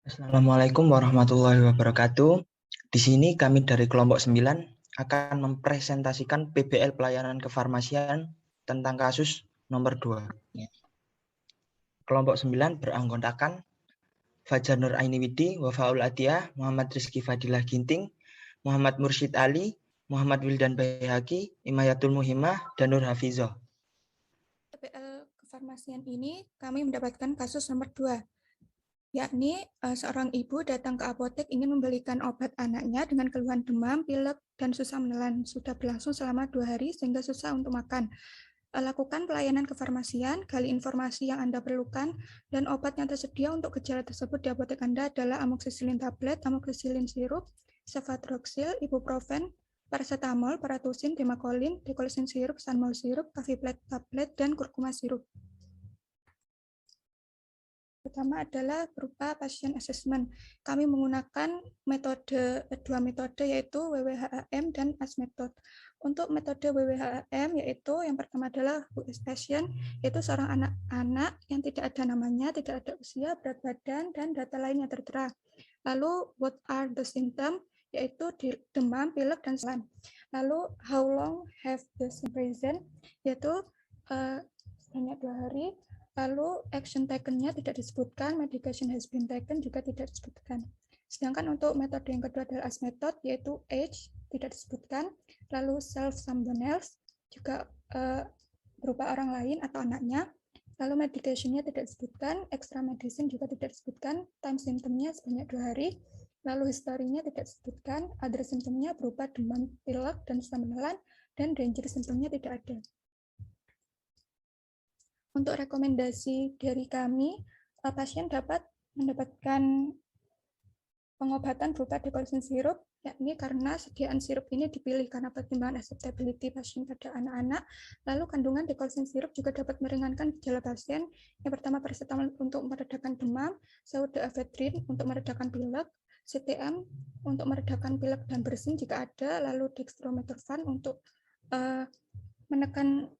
Assalamualaikum warahmatullahi wabarakatuh. Di sini kami dari kelompok 9 akan mempresentasikan PBL pelayanan kefarmasian tentang kasus nomor 2. Kelompok 9 beranggotakan Fajar Nur Aini Widi, Wafaul Atiyah, Muhammad Rizky Fadilah Ginting, Muhammad Mursyid Ali, Muhammad Wildan Bayhaqi, Imayatul Muhimah, dan Nur Hafizoh. PBL kefarmasian ini kami mendapatkan kasus nomor 2, yakni seorang ibu datang ke apotek ingin membelikan obat anaknya dengan keluhan demam, pilek, dan susah menelan. Sudah berlangsung selama 2 hari sehingga susah untuk makan. Lakukan pelayanan kefarmasian, gali informasi yang Anda perlukan, dan obat yang tersedia untuk gejala tersebut di apotek Anda adalah amoxicillin tablet, amoxicillin sirup, cefadroxil, ibuprofen, paracetamol, paratusin, demakolin, dekolsin sirup, sanmol sirup, kafiplet tablet, dan kurkuma sirup. Pertama adalah berupa pasien assessment. Kami menggunakan dua metode yaitu WWHAM dan AS method. Untuk metode WWHAM yaitu yang pertama adalah who is patient, yaitu seorang anak-anak yang tidak ada namanya, tidak ada usia, berat badan, dan data lain yang tertera. Lalu what are the symptoms, yaitu demam, pilek, dan selan. Lalu how long have the symptoms present, yaitu sebanyak 2 hari. Lalu action taken-nya tidak disebutkan, medication has been taken juga tidak disebutkan. Sedangkan untuk metode yang kedua adalah AS method, yaitu age tidak disebutkan, lalu self someone else juga berupa orang lain atau anaknya, lalu medication-nya tidak disebutkan, extra medicine juga tidak disebutkan, time symptom-nya sebanyak 2 hari, lalu history-nya tidak disebutkan, other symptom-nya berupa demam, pilek, dan susah menelan, dan danger symptom-nya tidak ada. Untuk rekomendasi dari kami, pasien dapat mendapatkan pengobatan berupa dekolsin sirup, yakni karena sediaan sirup ini dipilih karena pertimbangan acceptability pasien pada anak-anak. Lalu kandungan dekolsin sirup juga dapat meringankan gejala pasien. Yang pertama paracetamol untuk meredakan demam, pseudoephedrine untuk meredakan pilek, CTM untuk meredakan pilek dan bersin jika ada, lalu dextromethorphan untuk menekan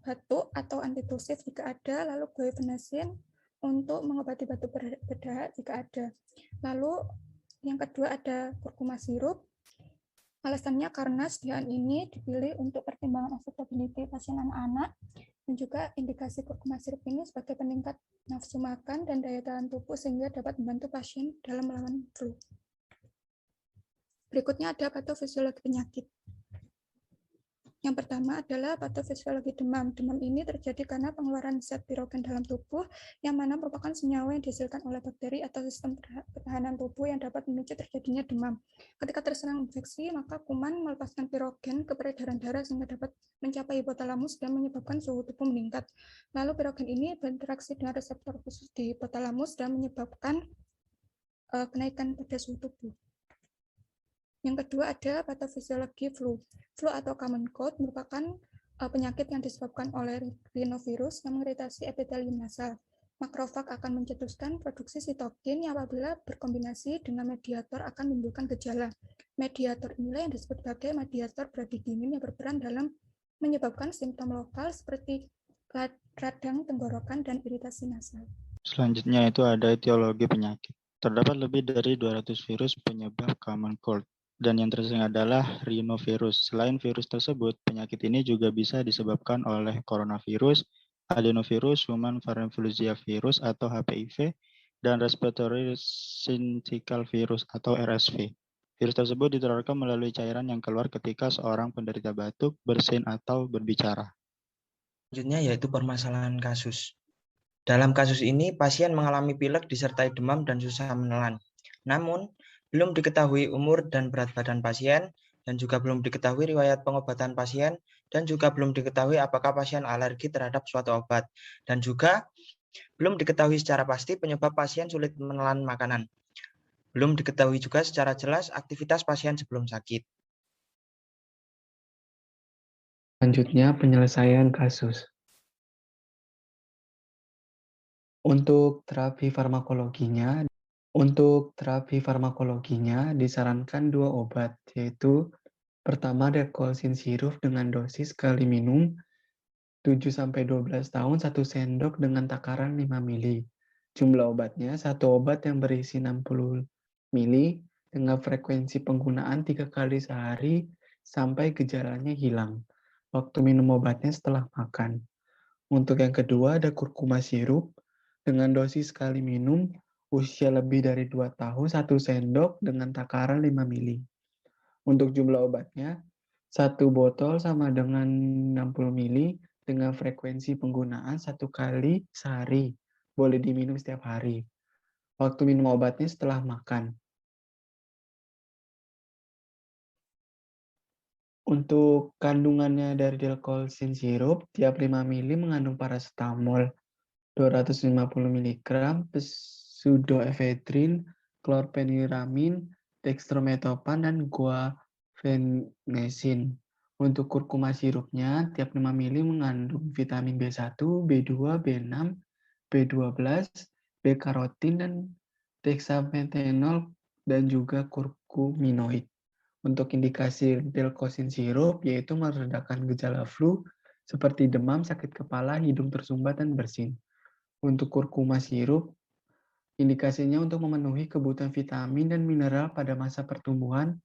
batuk atau antitusif jika ada, lalu guaifenesin untuk mengobati batuk berdahak jika ada. Lalu yang kedua ada kurkuma sirup. Alasannya karena sediaan ini dipilih untuk pertimbangan acceptability pasien anak-anak dan juga indikasi kurkuma sirup ini sebagai peningkat nafsu makan dan daya tahan tubuh sehingga dapat membantu pasien dalam melawan flu. Berikutnya ada patofisiologi penyakit. Yang pertama adalah patofisiologi demam. Demam ini terjadi karena pengeluaran zat pirogen dalam tubuh, yang mana merupakan senyawa yang dihasilkan oleh bakteri atau sistem pertahanan tubuh yang dapat memicu terjadinya demam. Ketika terserang infeksi, maka kuman melepaskan pirogen ke peredaran darah sehingga dapat mencapai hipotalamus dan menyebabkan suhu tubuh meningkat. Lalu pirogen ini berinteraksi dengan reseptor khusus di hipotalamus dan menyebabkan kenaikan pada suhu tubuh. Yang kedua ada patofisiologi flu. Flu atau common cold merupakan penyakit yang disebabkan oleh rhinovirus yang mengiritasi epitelium nasal. Makrofag akan mencetuskan produksi sitokin yang apabila berkombinasi dengan mediator akan menimbulkan gejala. Mediator inilah yang disebut sebagai mediator bradykinin yang berperan dalam menyebabkan simptom lokal seperti radang tenggorokan dan iritasi nasal. Selanjutnya itu ada etiologi penyakit. Terdapat lebih dari 200 virus penyebab common cold, dan yang tersering adalah rhinovirus. Selain virus tersebut, penyakit ini juga bisa disebabkan oleh coronavirus, adenovirus, human parainfluenza virus atau HPIV, dan respiratory syncytial virus atau RSV. Virus tersebut ditularkan melalui cairan yang keluar ketika seorang penderita batuk, bersin, atau berbicara. Selanjutnya yaitu permasalahan kasus. Dalam kasus ini, pasien mengalami pilek disertai demam dan susah menelan. Namun, belum diketahui umur dan berat badan pasien, dan juga belum diketahui riwayat pengobatan pasien, dan juga belum diketahui apakah pasien alergi terhadap suatu obat, dan juga belum diketahui secara pasti penyebab pasien sulit menelan makanan. Belum diketahui juga secara jelas aktivitas pasien sebelum sakit. Selanjutnya, penyelesaian kasus. Untuk terapi farmakologinya disarankan 2 obat, yaitu pertama dekolsin sirup dengan dosis sekali minum 7-12 tahun 1 sendok dengan takaran 5 ml. Jumlah obatnya, satu obat yang berisi 60 mili dengan frekuensi penggunaan 3 kali sehari sampai gejalanya hilang. Waktu minum obatnya setelah makan. Untuk yang kedua ada kurkuma sirup dengan dosis sekali minum usia lebih dari 2 tahun 1 sendok dengan takaran 5 mili. Untuk jumlah obatnya, satu botol sama dengan 60 mili dengan frekuensi penggunaan 1 kali sehari. Boleh diminum setiap hari. Waktu minum obatnya setelah makan. Untuk kandungannya dari delkolsin sirup, tiap 5 mili mengandung paracetamol 250 mg, pseudoephedrine, chlorpheniramine, dextromethorphan, dan guaifenesin. Untuk kurkuma sirupnya, tiap 5 mili mengandung vitamin B1, B2, B6, B12, B-karotin, dan dexamethenol, dan juga kurkuminoid. Untuk indikasi delkosin sirup, yaitu meredakan gejala flu seperti demam, sakit kepala, hidung tersumbat, dan bersin. Untuk kurkuma sirup, indikasinya untuk memenuhi kebutuhan vitamin dan mineral pada masa pertumbuhan,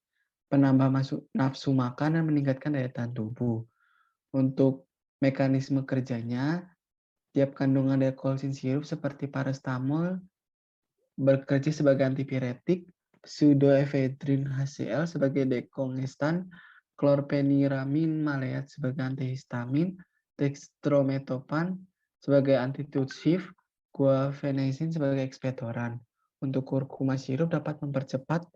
penambah nafsu makan, dan meningkatkan daya tahan tubuh. Untuk mekanisme kerjanya, tiap kandungan delkolsin sirup seperti paracetamol bekerja sebagai antipiretik, pseudoephedrine HCl sebagai dekongestan, chlorpheniramine maleat sebagai antihistamin, dextromethorphan sebagai antitussive, guaifenesin sebagai ekspektoran. Untuk kurkuma sirup dapat mempercepat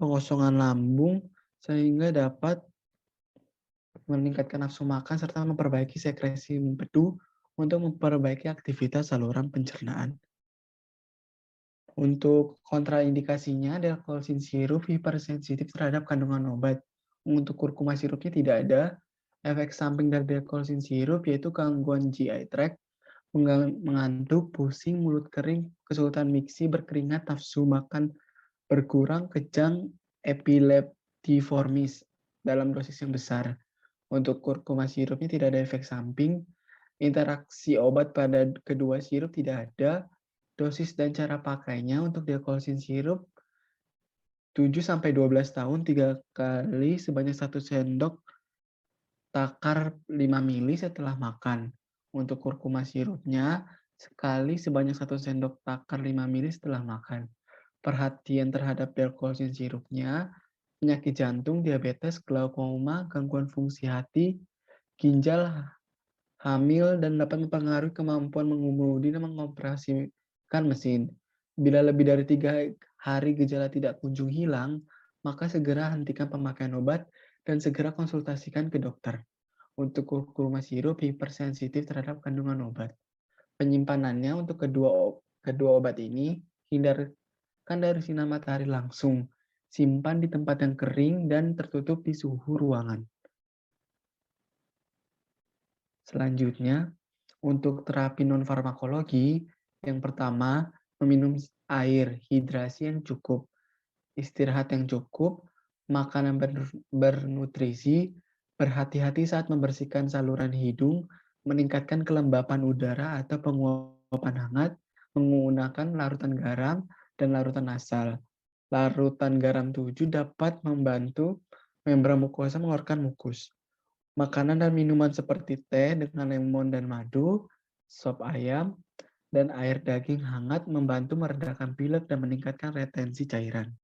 pengosongan lambung sehingga dapat meningkatkan nafsu makan serta memperbaiki sekresi empedu untuk memperbaiki aktivitas saluran pencernaan. Untuk kontraindikasinya, delkolsin sirup hipersensitif terhadap kandungan obat. Untuk kurkuma sirupnya tidak ada efek samping dari delkolsin sirup, yaitu gangguan GI tract, mengantuk, pusing, mulut kering, kesulitan miksi, berkeringat, nafsu makan berkurang, kejang, epileptiformis dalam dosis yang besar. Untuk kurkuma sirupnya tidak ada efek samping, interaksi obat pada kedua sirup tidak ada. Dosis dan cara pakainya untuk delkolsin sirup 7-12 tahun 3 kali sebanyak 1 sendok takar 5 mili setelah makan. Untuk kurkuma sirupnya sekali sebanyak 1 sendok takar 5 mili setelah makan. Perhatian terhadap delkolsin sirupnya, penyakit jantung, diabetes, glaukoma, gangguan fungsi hati, ginjal, hamil, dan dapat mempengaruhi kemampuan mengemudi dan mengoperasikan mesin. Bila lebih dari 3 hari gejala tidak kunjung hilang, maka segera hentikan pemakaian obat dan segera konsultasikan ke dokter. Untuk kurkuma sirup hipersensitif terhadap kandungan obat. Penyimpanannya untuk kedua obat ini, hindarkan dari sinar matahari langsung. Simpan di tempat yang kering dan tertutup di suhu ruangan. Selanjutnya, untuk terapi non-farmakologi, yang pertama, meminum air, hidrasi yang cukup, istirahat yang cukup, makanan bernutrisi, berhati-hati saat membersihkan saluran hidung, meningkatkan kelembapan udara atau penguapan hangat, menggunakan larutan garam dan larutan nasal. Larutan garam 7 dapat membantu membran mukosa mengeluarkan mukus. Makanan dan minuman seperti teh dengan lemon dan madu, sop ayam, dan air daging hangat membantu meredakan pilek dan meningkatkan retensi cairan.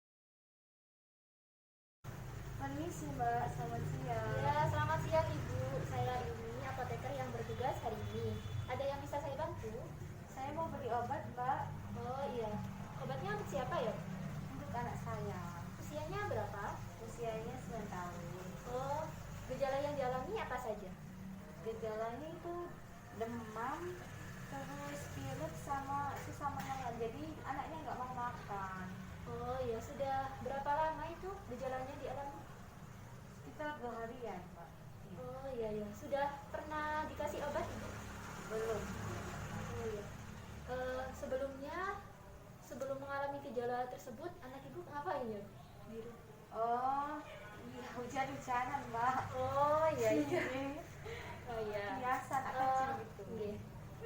Permisi Mbak, selamat siang. Ya, selamat siang Ibu. Saya ini apoteker yang bertugas hari ini. Ada yang bisa saya bantu? Saya mau beli obat Mbak. Oh iya. Obatnya untuk siapa ya? Untuk anak saya. Usianya berapa? Usianya 9 tahun. Oh, gejala yang dialami apa saja? Gejalanya itu demam, terus pilek sama susah menelan. Jadi anaknya nggak mau makan. Oh iya, sudah berapa lama itu gejalanya dialami? Sekitar 2 harian Mbak. Oh iya ya, sudah pernah dikasih obat Ibu? Belum. Oh iya. Sebelum mengalami gejala tersebut, anak Ibu ngapain ya? Oh, iya hujan-hujanan Mbak. Oh iya iya. Ini Oh iya. biasa anak kecil gitu. Iya.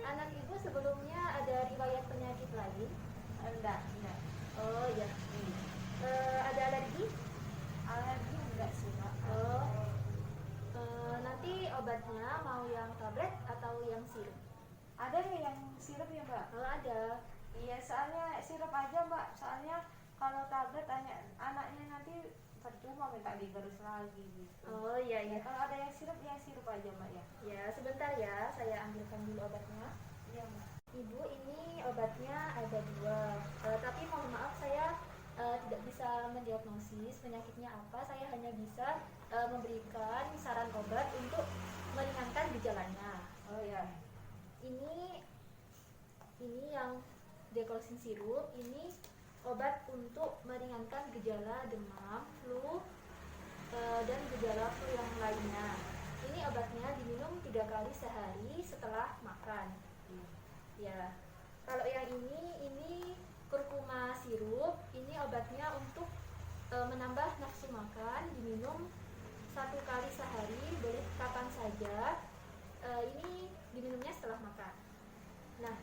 Anak ibu sebelumnya ada riwayat penyakit lain? Enggak. Oh iya. Ada alergi? Alergi enggak sih, Mbak. Oh. Nanti obatnya mau yang tablet atau yang sirup? Ada yang sirup ya, Mbak? Oh, ada. Iya, soalnya sirup aja, Mbak. Soalnya kalau tablet anaknya nanti percuma minta digerus lagi gitu. Oh iya. Kalau ada yang sirup aja, Mbak ya. Ya, sebentar ya, saya ambilkan dulu obatnya. Iya, Mbak. Ibu, ini obatnya ada 2. Tapi mohon maaf saya tidak bisa mendiagnosis penyakitnya apa. Saya hanya bisa memberikan saran obat untuk meringankan gejalanya. Oh ya. Ini yang dekolsin sirup. Ini obat untuk meringankan gejala demam, flu, dan gejala flu yang lainnya. Ini obatnya diminum 3 kali sehari setelah makan. Ya, kalau yang ini kurkuma sirup. Ini obatnya untuk menambah nafsu makan, diminum 1 kali sehari, boleh kapan saja. Ini diminumnya setelah makan. Nah,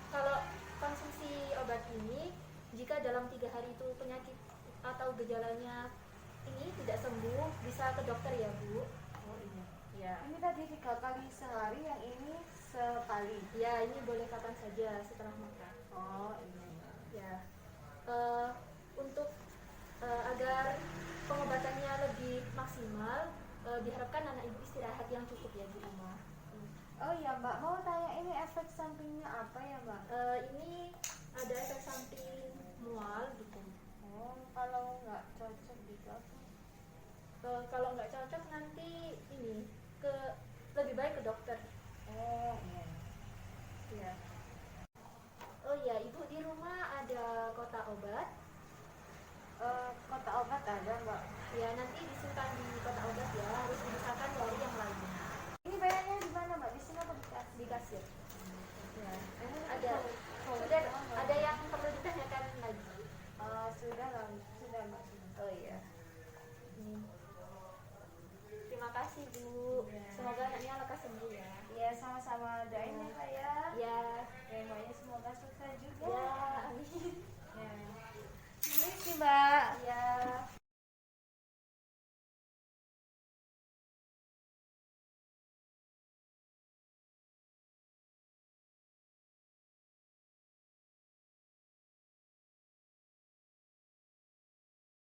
kalau konsumsi obat ini, jika dalam 3 hari itu penyakit atau gejalanya ini tidak sembuh, bisa ke dokter ya, Bu. Oh iya. Ya. Ini tadi 3 kali sehari, yang ini sekali. Ya, ini boleh kapan saja setelah makan. Oh iya. Ya, untuk agar pengobatannya lebih maksimal, diharapkan anak ibu istirahat yang cukup ya di rumah. Oh iya, Mbak, mau tanya ini efek sampingnya apa ya, Mbak? Ini ada efek samping